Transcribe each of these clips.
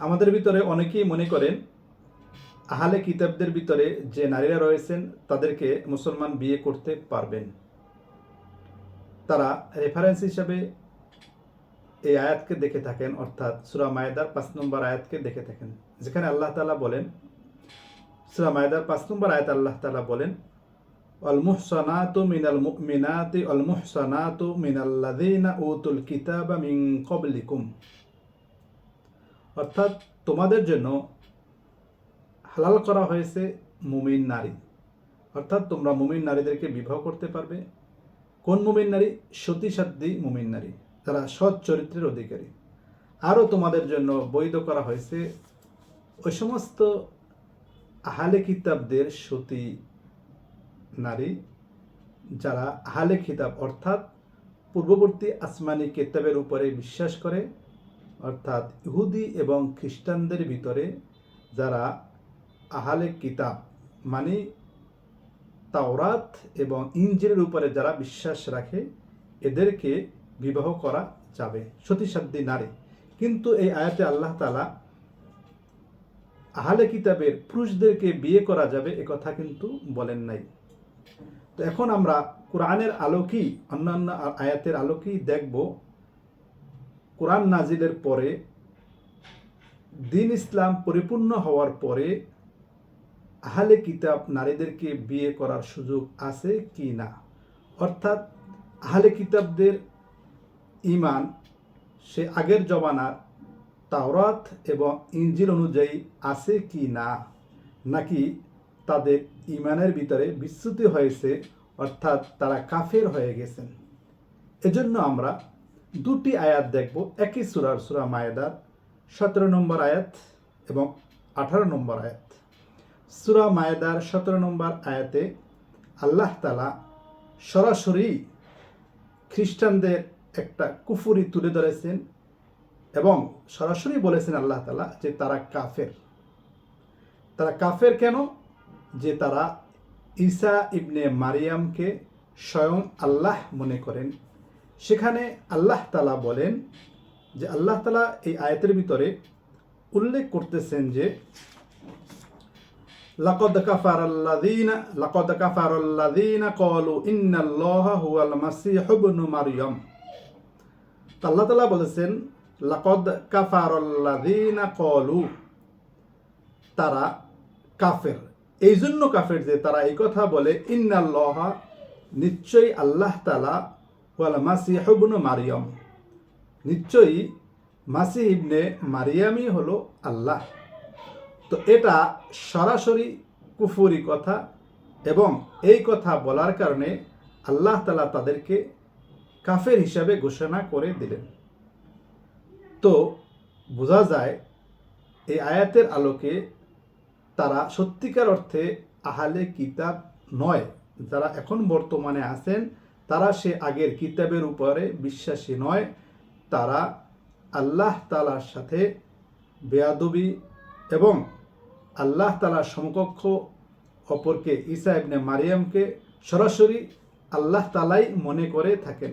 আমাদের ভিতরে অনেকেই মনে করেন আহলে কিতাবদের ভিতরে যে নারীরা রয়েছেন তাদেরকে মুসলমান বিয়ে করতে পারবেন। তারা রেফারেন্স হিসাবে এই আয়াতকে দেখে থাকেন, অর্থাৎ সূরা মায়েদার ৫ নম্বর আয়াতকে দেখে থাকেন, যেখানে আল্লাহ তাআলা বলেন, সূরা মায়েদার ৫ নম্বর আয়াত আল্লাহ তাআলা বলেন, আল মুহসানাতু মিনাল মুমিনাতি আল মুহসানাতু মিনাল্লাযীনা উতুল কিতাবা মিন ক্বাবলিকুম, অর্থাৎ তোমাদের জন্য হালাল করা হয়েছে মুমিন নারী, অর্থাৎ তোমরা মুমিন নারীদেরকে বিবাহ করতে পারবে। কোন মুমিন নারী? সতীসাধ্যী মুমিন নারী, যারা সৎ চরিত্রের অধিকারী। আরও তোমাদের জন্য বৈধ করা হয়েছে ওই সমস্ত আহলে কিতাবদের সতী নারী, যারা আহলে কিতাব অর্থাৎ পূর্ববর্তী আসমানি কিতাবের উপরে বিশ্বাস করে, অর্থাৎ ইহুদি এবং খ্রিস্টানদের ভিতরে যারা আহলে কিতাব মানে তাওরাত এবং ইনজিলের উপরে যারা বিশ্বাস রাখে, এদেরকে বিবাহ করা যাবে, সতীসাধ্যী নারী। কিন্তু এই আয়াতে আল্লাহ তাআলা আহলে কিতাবের পুরুষদেরকে বিয়ে করা যাবে এ কথা কিন্তু বলেন নাই। তো এখন আমরা কোরআনের আলোকেই, অন্যান্য আয়াতের আলোকেই দেখব, কোরআন নাজিলের পরে দ্বীন ইসলাম পরিপূর্ণ হওয়ার পরে আহলে কিতাব নারীদেরকে বিয়ে করার সুযোগ আছে কি না, অর্থাৎ আহলে কিতাবদের ঈমান সে আগের জমানার তাওরাত এবং ইনজিল অনুযায়ী আছে কি না, নাকি তাদের ঈমানের ভিতরে বিচ্যুতি হয়েছে, অর্থাৎ তারা কাফের হয়ে গেছেন। এজন্য আমরা দুটি আয়াত দেখব একই সূরা মায়েদার 17 নম্বর আয়াত এবং 18 নম্বর আয়াত। সূরা মায়েদার 17 নম্বর আয়াতে আল্লাহ তাআলা সরাসরি খ্রিস্টানদের একটা কুফরি তুলে ধরেছেন এবং সরাসরি বলেছেন আল্লাহ তাআলা যে তারা কাফের। তারা কাফের কেন? যে তারা ঈসা ইবনে মারিয়ামকে স্বয়ং আল্লাহ মনে করেন। সেখানে আল্লাহ তাআলা বলেন যে আল্লাহ তাআলা এই আয়াতের ভিতরে উল্লেখ করতেছেন যে লাকাদ কাফারাল্লাযীনা ক্বালু ইন্নাল্লাহা হুয়াল মাসীহু ইবনু মারইয়াম। আল্লাহ তাআলা বলেছেন লাকাদ কাফারাল্লাযীনা ক্বালু, তারা কাফের। এই জন্য কাফের যে তারা এই কথা বলে, ইন্নাল্লাহা, নিশ্চয়ই আল্লাহ তাআলা, ওয়াল মাসীহু ইবনু মারইয়াম, নিশ্চয়ই মাসীহ ইবনে মারিয়ামই হলো আল্লাহ। তো এটা সরাসরি কুফরি কথা, এবং এই কথা বলার কারণে আল্লাহ তাআলা তাদেরকে কাফের হিসাবে ঘোষণা করে দিলেন। তো বোঝা যায় এই আয়াতের আলোকে তারা সত্যিকার অর্থে আহলে কিতাব নয়। যারা এখন বর্তমানে আছেন তারা সে আগের কিতাবের উপরে বিশ্বাসী নয়। তারা আল্লাহ তাআলার সাথে বেয়াদবি এবং আল্লাহ তাআলার সমকক্ষ অপরকে ঈসা ইবনে মারিয়ামকে সরাসরি আল্লাহ তাআলাই মনে করে থাকেন।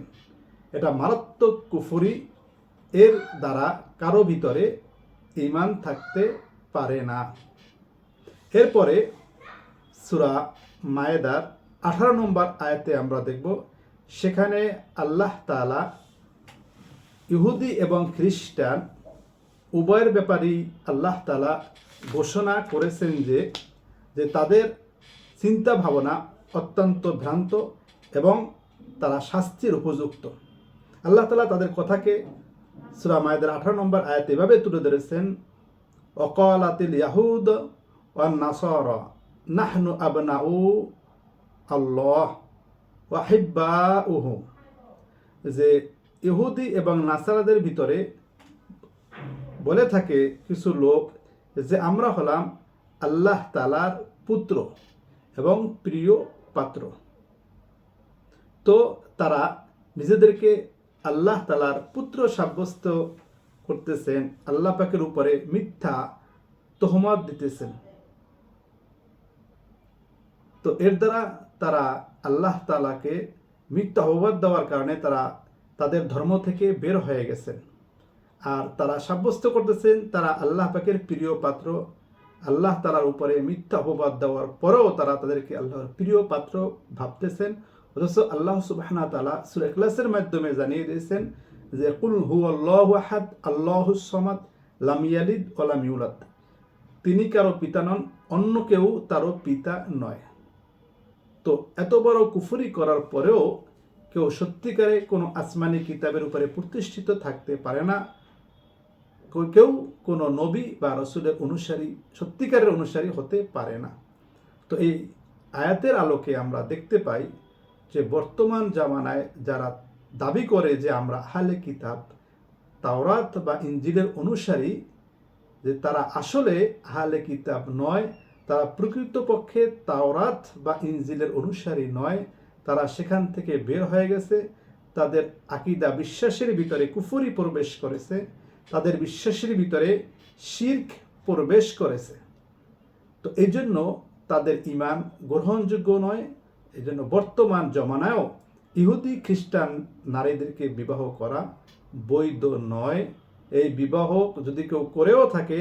এটা মারাত্মক কুফরি, এর দ্বারা কারো ভিতরে ঈমান থাকতে পারে না। এরপরে সূরা মায়েদার 18 নম্বর আয়াতে আমরা দেখব, সেখানে আল্লাহ তাআলা ইহুদি এবং খ্রিস্টান উভয়ের ব্যাপারেই আল্লাহ তাআলা ঘোষণা করেছেন যে তাদের চিন্তা ভাবনা অত্যন্ত ভ্রান্ত এবং তারা শাস্তির উপযুক্ত। আল্লাহ তাআলা তাদের কথাকে সূরা মায়েদার 18 নম্বর আয়াতে এভাবে তুলে ধরেছেন, ওয়াকালাতিল ইয়াহুদ ওয়ান নাসারা নাহনু আবনাউ আল্লাহ ওয়া হিব্বাউহু, যে ইহুদি এবং নাসারাদের ভিতরে বলে থাকে কিছু লোক যে আমরা হলাম আল্লাহ তাআলার পুত্র এবং প্রিয় পাত্র। তো তারা নিজেদেরকে আল্লাহ তাআলার পুত্র সাব্যস্ত করতেছেন, আল্লাহ পাকের উপরে মিথ্যা তহমত দিতেছেন। তো এর দ্বারা তারা আল্লাহ তাআলাকে মিথ্যা অপবাদ দেওয়ার কারণে তারা তাদের ধর্ম থেকে বের হয়ে গেছেন। আর তারা সাব্যস্ত করতেছেন তারা আল্লাহ পাকের প্রিয় পাত্র। আল্লাহ তাআলার উপরে মিথ্যা অপবাদ দেওয়ার পরেও তারা তাদেরকে আল্লাহর প্রিয় পাত্র ভাবতেছেন। অথচ আল্লাহ সুবহানাহু ওয়া তাআলা সূরা ইখলাসের মাধ্যমে জানিয়ে দিয়েছেন যে কুল হুয়াল্লাহু আহাদ আল্লাহুস সামাদ লাম ইয়ালিদ ওয়া লাম ইউলাদ, তিনি কারো পিতা নন, অন্য কেউ তারও পিতা নয়। তো এত বড় কুফরি করার পরেও কেউ সত্যিকারে কোনো আসমানি কিতাবের উপরে প্রতিষ্ঠিত থাকতে পারে না, কেউ কোনো নবী বা রসুলের অনুসারী সত্যিকারের অনুসারী হতে পারে না। তো এই আয়াতের আলোকে আমরা দেখতে পাই যে বর্তমান জামানায় যারা দাবি করে যে আমরা আহলে কিতাব তাওরাত বা ইনজিলের অনুসারী, যে তারা আসলে আহলে কিতাব নয়, তারা প্রকৃতপক্ষে তাওরাত বা ইনজিলের অনুসারী নয়, তারা সেখান থেকে বের হয়ে গেছে, তাদের আকীদা বিশ্বাসের ভিতরে কুফরি প্রবেশ করেছে, তাদের বিশ্বাসের ভিতরে শিরক প্রবেশ করেছে। তো এই জন্য তাদের ঈমান গ্রহণযোগ্য নয়। এই জন্য বর্তমান জমানায়ও ইহুদি খ্রিস্টান নারীদেরকে বিবাহ করা বৈধ নয়। এই বিবাহ যদি কেউ করেও থাকে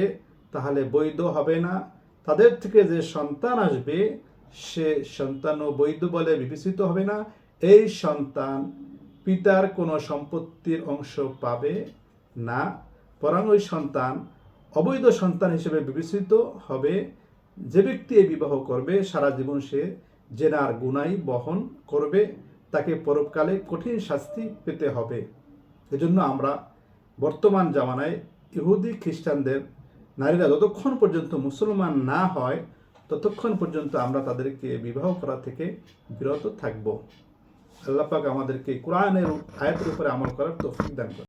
তাহলে বৈধ হবে না। তাদের থেকে যে সন্তান আসবে সে সন্তানও বৈধ বলে বিবেচিত হবে না। এই সন্তান পিতার কোনো সম্পত্তির অংশ পাবে না, বরং ওই সন্তান অবৈধ সন্তান হিসেবে বিবেচিত হবে। যে ব্যক্তি এই বিবাহ করবে সারা জীবন সে জেনার গুনাহ বহন করবে, তাকে পরকালে কঠিন শাস্তি পেতে হবে। এজন্য আমরা বর্তমান জামানায় ইহুদি খ্রিস্টানদের নারীরা যতক্ষণ পর্যন্ত মুসলমান না হয় ততক্ষণ পর্যন্ত আমরা তাদেরকে বিবাহ করা থেকে বিরত থাকব। আল্লাহ পাক আমাদেরকে কোরআনের আয়াতের উপরে আমল করার তৌফিক দান করেন।